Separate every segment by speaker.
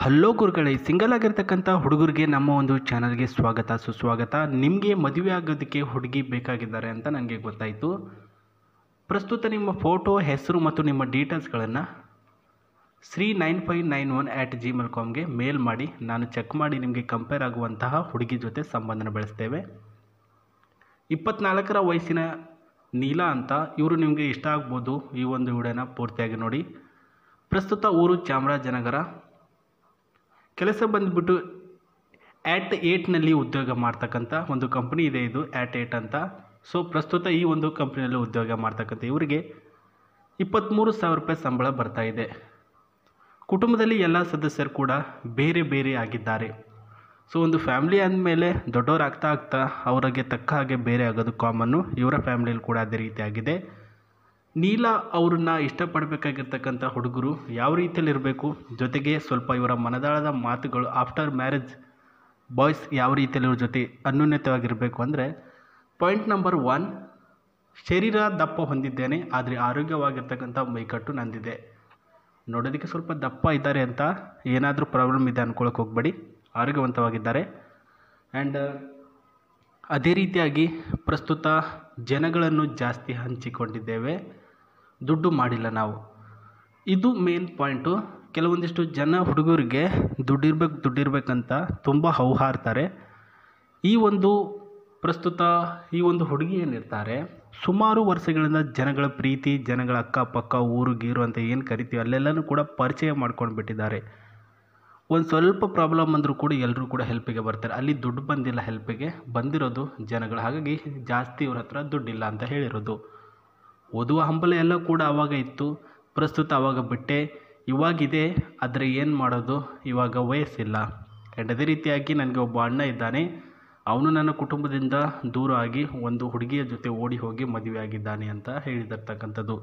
Speaker 1: Hello ಗುರುಗಳೇ, single ಆಗಿರ್ತಕ್ಕಂಥ ಹುಡುಗರಿಗೆ ನಮ್ಮ ಒಂದು ಚಾನಲ್ಗೆ ಸ್ವಾಗತ ಸುಸ್ವಾಗತ. ನಿಮಗೆ ಮದುವೆ ಆಗೋದಕ್ಕೆ ಹುಡುಗಿ ಬೇಕಾಗಿದ್ದಾರೆ ಅಂತ ನನಗೆ ಗೊತ್ತಾಯಿತು. ಪ್ರಸ್ತುತ ನಿಮ್ಮ ಫೋಟೋ, ಹೆಸರು ಮತ್ತು ನಿಮ್ಮ ಡೀಟೇಲ್ಸ್ಗಳನ್ನು Sri9591@gmail.comಗೆ ಮೇಲ್ ಮಾಡಿ. ನಾನು ಚೆಕ್ ಮಾಡಿ ನಿಮಗೆ ಕಂಪೇರ್ ಆಗುವಂತಹ ಹುಡುಗಿ ಜೊತೆ ಸಂಬಂಧನ ಬೆಳೆಸ್ತೇವೆ. 24ರ ವಯಸ್ಸಿನ ನೀಲಾ ಅಂತ, ಇವರು ನಿಮಗೆ ಇಷ್ಟ ಆಗ್ಬೋದು. ಈ ಒಂದು ವಿಡಿಯೋನ ಪೂರ್ತಿಯಾಗಿ ನೋಡಿ. ಪ್ರಸ್ತುತ ಊರು ಚಾಮರಾಜನಗರ, ಕೆಲಸ ಬಂದುಬಿಟ್ಟು @8ನಲ್ಲಿ ಉದ್ಯೋಗ ಮಾಡ್ತಕ್ಕಂಥ ಒಂದು ಕಂಪ್ನಿ ಇದೆ. ಇದು @8 ಅಂತ. ಸೊ ಪ್ರಸ್ತುತ ಈ ಒಂದು ಕಂಪ್ನಿಯಲ್ಲಿ ಉದ್ಯೋಗ ಮಾಡ್ತಕ್ಕಂಥ ಇವರಿಗೆ 23,000 ರೂಪಾಯಿ ಸಂಬಳ ಬರ್ತಾ ಇದೆ. ಕುಟುಂಬದಲ್ಲಿ ಎಲ್ಲ ಸದಸ್ಯರು ಕೂಡ ಬೇರೆ ಬೇರೆ ಆಗಿದ್ದಾರೆ. ಸೊ ಒಂದು ಫ್ಯಾಮಿಲಿ ಅಂದಮೇಲೆ ದೊಡ್ಡವರು ಆಗ್ತಾ ಆಗ್ತಾ ಅವರಿಗೆ ತಕ್ಕ ಹಾಗೆ ಬೇರೆ ಆಗೋದು ಕಾಮನ್ನು. ಇವರ ಫ್ಯಾಮಿಲಿಯಲ್ಲಿ ಕೂಡ ಅದೇ ರೀತಿ ಆಗಿದೆ. ನೀಲಾ ಅವ್ರನ್ನ ಇಷ್ಟಪಡಬೇಕಾಗಿರ್ತಕ್ಕಂಥ ಹುಡುಗರು ಯಾವ ರೀತಿಯಲ್ಲಿ ಇರಬೇಕು, ಜೊತೆಗೆ ಸ್ವಲ್ಪ ಇವರ ಮನದಾಳದ ಮಾತುಗಳು, ಆಫ್ಟರ್ ಮ್ಯಾರೇಜ್ ಬಾಯ್ಸ್ ಯಾವ ರೀತಿಯಲ್ಲಿ ಇವ್ರ ಜೊತೆ ಅನ್ಯೋನ್ಯತವಾಗಿರಬೇಕು ಅಂದರೆ, ಪಾಯಿಂಟ್ ನಂಬರ್ 1, ಶರೀರ ದಪ್ಪ ಹೊಂದಿದ್ದೇನೆ ಆದರೆ ಆರೋಗ್ಯವಾಗಿರ್ತಕ್ಕಂಥ ಮೈಕಟ್ಟು ನಂದಿದೆ. ನೋಡೋದಕ್ಕೆ ಸ್ವಲ್ಪ ದಪ್ಪ ಇದ್ದಾರೆ ಅಂತ ಏನಾದರೂ ಪ್ರಾಬ್ಲಮ್ ಇದೆ ಅಂದ್ಕೊಳಕ್ಕೆ ಹೋಗಬೇಡಿ, ಆರೋಗ್ಯವಂತವಾಗಿದ್ದಾರೆ. ಆ್ಯಂಡ್ ಅದೇ ರೀತಿಯಾಗಿ ಪ್ರಸ್ತುತ ಜನಗಳನ್ನು ಜಾಸ್ತಿ ಹಂಚಿಕೊಂಡಿದ್ದೇವೆ, ದುಡ್ಡು ಮಾಡಿಲ್ಲ ನಾವು. ಇದು ಮೇನ್ ಪಾಯಿಂಟು. ಕೆಲವೊಂದಿಷ್ಟು ಜನ ಹುಡುಗರಿಗೆ ದುಡ್ಡಿರ್ಬೇಕಂತ ತುಂಬ ಹೌಹಾರ್ತಾರೆ. ಪ್ರಸ್ತುತ ಈ ಒಂದು ಹುಡುಗಿ ಏನಿರ್ತಾರೆ, ಸುಮಾರು ವರ್ಷಗಳಿಂದ ಜನಗಳ ಪ್ರೀತಿ, ಜನಗಳ ಅಕ್ಕಪಕ್ಕ ಊರು ಗೀರು ಅಂತ ಏನು ಕರಿತೀವಿ ಅಲ್ಲೆಲ್ಲನೂ ಕೂಡ ಪರಿಚಯ ಮಾಡ್ಕೊಂಡು ಬಿಟ್ಟಿದ್ದಾರೆ. ಒಂದು ಸ್ವಲ್ಪ ಪ್ರಾಬ್ಲಮ್ ಅಂದರೂ ಕೂಡ ಎಲ್ಲರೂ ಕೂಡ ಹೆಲ್ಪಿಗೆ ಬರ್ತಾರೆ. ಅಲ್ಲಿ ದುಡ್ಡು ಬಂದಿಲ್ಲ, ಹೆಲ್ಪಿಗೆ ಬಂದಿರೋದು ಜನಗಳು. ಹಾಗಾಗಿ ಜಾಸ್ತಿ ಇವ್ರ ಹತ್ರ ದುಡ್ಡಿಲ್ಲ ಅಂತ ಹೇಳಿರೋದು. ಓದುವ ಹಂಬಲ ಎಲ್ಲ ಕೂಡ ಆವಾಗ ಇತ್ತು, ಪ್ರಸ್ತುತ ಆವಾಗ ಬಿಟ್ಟೆ. ಇವಾಗಿದೆ, ಆದರೆ ಏನು ಮಾಡೋದು, ಇವಾಗ ವಯಸ್ಸಿಲ್ಲ. ಆ್ಯಂಡ್ ಅದೇ ರೀತಿಯಾಗಿ ನನಗೆ ಒಬ್ಬ ಅಣ್ಣ ಇದ್ದಾನೆ. ಅವನು ನನ್ನ ಕುಟುಂಬದಿಂದ ದೂರ ಆಗಿ ಒಂದು ಹುಡುಗಿಯ ಜೊತೆ ಓಡಿ ಹೋಗಿ ಮದುವೆ ಆಗಿದ್ದಾನೆ ಅಂತ ಹೇಳಿದಿರ್ತಕ್ಕಂಥದ್ದು.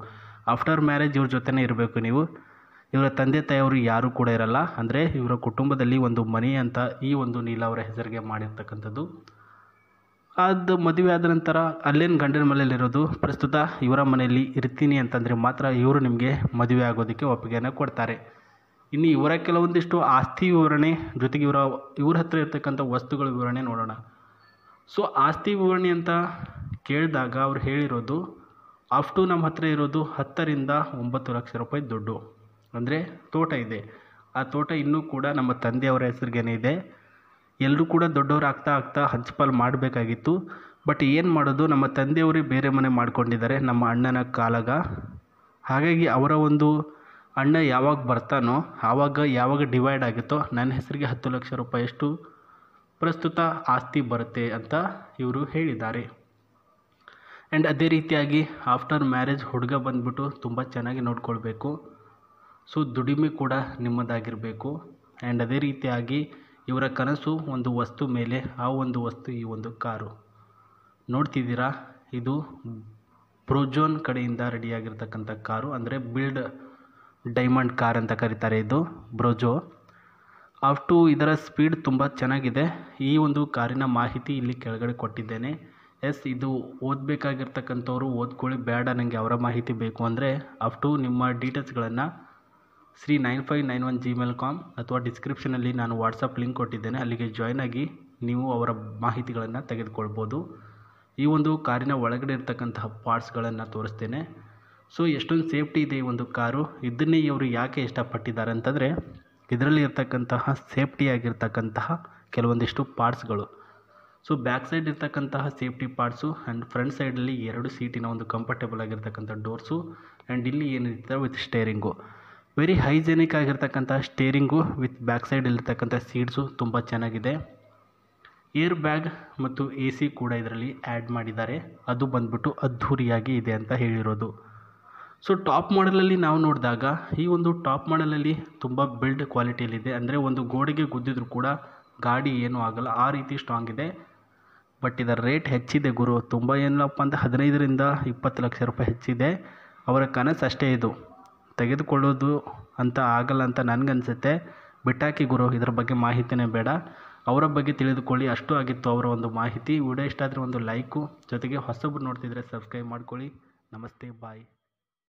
Speaker 1: ಆಫ್ಟರ್ ಮ್ಯಾರೇಜ್ ಇವ್ರ ಜೊತೆನೇ ಇರಬೇಕು ನೀವು. ಇವರ ತಂದೆ ತಾಯಿಯವರು ಯಾರೂ ಕೂಡ ಇರಲ್ಲ. ಅಂದರೆ ಇವರ ಕುಟುಂಬದಲ್ಲಿ ಒಂದು ಮನೆ ಅಂತ ಈ ಒಂದು ನೀಲಾ ಅವರ ಹೆಸರಿಗೆ ಮಾಡಿರ್ತಕ್ಕಂಥದ್ದು. ಅದು ಮದುವೆ ಆದ ನಂತರ ಅಲ್ಲೇನು ಗಂಡನ ಮನೆಯಲ್ಲಿರೋದು, ಪ್ರಸ್ತುತ ಇವರ ಮನೆಯಲ್ಲಿ ಇರ್ತೀನಿ ಅಂತಂದರೆ ಮಾತ್ರ ಇವರು ನಿಮಗೆ ಮದುವೆ ಆಗೋದಕ್ಕೆ ಒಪ್ಪಿಗೆಯನ್ನು ಕೊಡ್ತಾರೆ. ಇನ್ನು ಇವರ ಕೆಲವೊಂದಿಷ್ಟು ಆಸ್ತಿ ವಿವರಣೆ, ಜೊತೆಗೆ ಇವ್ರ ಹತ್ರ ಇರ್ತಕ್ಕಂಥ ವಸ್ತುಗಳ ವಿವರಣೆ ನೋಡೋಣ. ಸೊ ಆಸ್ತಿ ವಿವರಣೆ ಅಂತ ಕೇಳಿದಾಗ ಅವ್ರು ಹೇಳಿರೋದು, ಅಫ್ಟು ನಮ್ಮ ಹತ್ರ ಇರೋದು 10ರಿಂದ 9 ಲಕ್ಷ ರೂಪಾಯಿ ದುಡ್ಡು. ಅಂದರೆ ತೋಟ ಇದೆ, ಆ ತೋಟ ಇನ್ನೂ ಕೂಡ ನಮ್ಮ ತಂದೆಯವರ ಹೆಸರಿಗೇನೆ ಇದೆ. ಎಲ್ಲರೂ ಕೂಡ ದೊಡ್ಡವರು ಆಗ್ತಾ ಆಗ್ತಾ ಹಂಚ್ಪಾಲು ಮಾಡಬೇಕಾಗಿತ್ತು. ಬಟ್ ಏನು ಮಾಡೋದು, ನಮ್ಮ ತಂದೆಯವರೇ ಬೇರೆ ಮನೆ ಮಾಡ್ಕೊಂಡಿದ್ದಾರೆ ನಮ್ಮ ಅಣ್ಣನ ಕಾಲಾಗ. ಹಾಗಾಗಿ ಅವರ ಒಂದು ಅಣ್ಣ ಯಾವಾಗ ಬರ್ತಾನೋ ಯಾವಾಗ ಡಿವೈಡ್ ಆಗುತ್ತೋ ನನ್ನ ಹೆಸರಿಗೆ 10 ಲಕ್ಷ ರೂಪಾಯಿಯಷ್ಟು ಪ್ರಸ್ತುತ ಆಸ್ತಿ ಬರುತ್ತೆ ಅಂತ ಇವರು ಹೇಳಿದ್ದಾರೆ. ಆ್ಯಂಡ್ ಅದೇ ರೀತಿಯಾಗಿ ಆಫ್ಟರ್ ಮ್ಯಾರೇಜ್ ಹುಡುಗ ಬಂದುಬಿಟ್ಟು ತುಂಬ ಚೆನ್ನಾಗಿ ನೋಡ್ಕೊಳ್ಬೇಕು. ಸೊ ದುಡಿಮೆ ಕೂಡ ನಿಮ್ಮದಾಗಿರಬೇಕು. ಆ್ಯಂಡ್ ಅದೇ ರೀತಿಯಾಗಿ ಇವರ ಕನಸು ಒಂದು ವಸ್ತು ಮೇಲೆ, ಆ ಒಂದು ವಸ್ತು ಈ ಒಂದು ಕಾರು ನೋಡ್ತಿದ್ದೀರಾ. ಇದು ಬ್ರೋಜೋನ್ ಕಡೆಯಿಂದ ರೆಡಿಯಾಗಿರ್ತಕ್ಕಂಥ ಕಾರು, ಅಂದರೆ ಬಿಲ್ಡ್ ಡೈಮಂಡ್ ಕಾರ್ ಅಂತ ಕರೀತಾರೆ. ಇದು ಬ್ರೋಜೋ. ಅಫ್ಟು ಇದರ ಸ್ಪೀಡ್ ತುಂಬ ಚೆನ್ನಾಗಿದೆ. ಈ ಒಂದು ಕಾರಿನ ಮಾಹಿತಿ ಇಲ್ಲಿ ಕೆಳಗಡೆ ಕೊಟ್ಟಿದ್ದೇನೆ. ಇದು ಓದಬೇಕಾಗಿರ್ತಕ್ಕಂಥವ್ರು ಓದ್ಕೊಳ್ಳಿ, ಬೇಡ ನನಗೆ ಅವರ ಮಾಹಿತಿ ಬೇಕು ಅಂದರೆ ಅಫ್ಟು ನಿಮ್ಮ ಡೀಟೇಲ್ಸ್ಗಳನ್ನು Sri9591@gmail.com ಅಥವಾ ಡಿಸ್ಕ್ರಿಪ್ಷನಲ್ಲಿ ನಾನು ವಾಟ್ಸಪ್ ಲಿಂಕ್ ಕೊಟ್ಟಿದ್ದೇನೆ, ಅಲ್ಲಿಗೆ ಜಾಯ್ನ್ ಆಗಿ ನೀವು ಅವರ ಮಾಹಿತಿಗಳನ್ನು ತೆಗೆದುಕೊಳ್ಬೋದು. ಈ ಒಂದು ಕಾರಿನ ಒಳಗಡೆ ಇರ್ತಕ್ಕಂತಹ ಪಾರ್ಟ್ಸ್ಗಳನ್ನು ತೋರಿಸ್ತೇನೆ. ಸೊ ಎಷ್ಟೊಂದು ಸೇಫ್ಟಿ ಇದೆ ಈ ಒಂದು ಕಾರು. ಇದನ್ನೇ ಇವರು ಯಾಕೆ ಇಷ್ಟಪಟ್ಟಿದ್ದಾರೆ ಅಂತಂದರೆ, ಇದರಲ್ಲಿ ಇರ್ತಕ್ಕಂತಹ ಸೇಫ್ಟಿಯಾಗಿರ್ತಕ್ಕಂತಹ ಕೆಲವೊಂದಿಷ್ಟು ಪಾರ್ಟ್ಸ್ಗಳು. ಸೊ ಬ್ಯಾಕ್ ಸೈಡ್ ಇರ್ತಕ್ಕಂತಹ ಸೇಫ್ಟಿ ಪಾರ್ಟ್ಸು, ಆ್ಯಂಡ್ ಫ್ರಂಟ್ ಸೈಡಲ್ಲಿ 2 ಸೀಟಿನ ಒಂದು ಕಂಫರ್ಟೇಬಲ್ ಆಗಿರ್ತಕ್ಕಂಥ ಡೋರ್ಸು, ಆ್ಯಂಡ್ ಇಲ್ಲಿ ಏನಿರುತ್ತೆ ವಿತ್ ಸ್ಟೇರಿಂಗು, ವೆರಿ ಹೈಜೆನಿಕ್ ಆಗಿರ್ತಕ್ಕಂಥ ಸ್ಟೇರಿಂಗು ವಿತ್ ಬ್ಯಾಕ್ ಸೈಡಲ್ಲಿರ್ತಕ್ಕಂಥ ಸೀಟ್ಸು ತುಂಬ ಚೆನ್ನಾಗಿದೆ. ಏರ್ ಬ್ಯಾಗ್ ಮತ್ತು AC ಕೂಡ ಇದರಲ್ಲಿ ಆ್ಯಡ್ ಮಾಡಿದ್ದಾರೆ. ಅದು ಬಂದ್ಬಿಟ್ಟು ಅದ್ಧೂರಿಯಾಗಿ ಇದೆ ಅಂತ ಹೇಳಿರೋದು. ಸೊ ಟಾಪ್ ಮಾಡಲಲ್ಲಿ ನಾವು ನೋಡಿದಾಗ ಈ ಒಂದು ಟಾಪ್ ಮಾಡಲಲ್ಲಿ ತುಂಬ ಬಿಲ್ಡ್ ಕ್ವಾಲಿಟಿಯಲ್ಲಿದೆ. ಅಂದರೆ ಒಂದು ಗೋಡೆಗೆ ಗುದ್ದಿದ್ರು ಕೂಡ ಗಾಡಿ ಏನೂ ಆಗಲ್ಲ, ಆ ರೀತಿ ಸ್ಟ್ರಾಂಗ್ ಇದೆ. ಬಟ್ ಇದರ ರೇಟ್ ಹೆಚ್ಚಿದೆ ಗುರು, ತುಂಬ ಏನಪ್ಪ ಅಂತ 15ರಿಂದ 20 ಲಕ್ಷ ರೂಪಾಯಿ ಹೆಚ್ಚಿದೆ. ಅವರ ಕನಸು ಅಷ್ಟೇ, ಇದು ತೆಗೆದುಕೊಳ್ಳೋದು ಅಂತ ಆಗಲ್ಲ ಅಂತ ನನಗನ್ಸುತ್ತೆ. ಬಿಟ್ಟಾಕಿ ಗುರು, ಇದರ ಬಗ್ಗೆ ಮಾಹಿತಿನೇ ಬೇಡ, ಅವರ ಬಗ್ಗೆ ತಿಳಿದುಕೊಳ್ಳಿ. ಅಷ್ಟು ಆಗಿತ್ತು ಅವರ ಒಂದು ಮಾಹಿತಿ. ವಿಡಿಯೋ ಇಷ್ಟ ಆದರೆ ಒಂದು ಲೈಕು, ಜೊತೆಗೆ ಹೊಸಬ್ರು ನೋಡ್ತಿದ್ರೆ ಸಬ್ಸ್ಕ್ರೈಬ್ ಮಾಡ್ಕೊಳ್ಳಿ. ನಮಸ್ತೆ, ಬಾಯ್.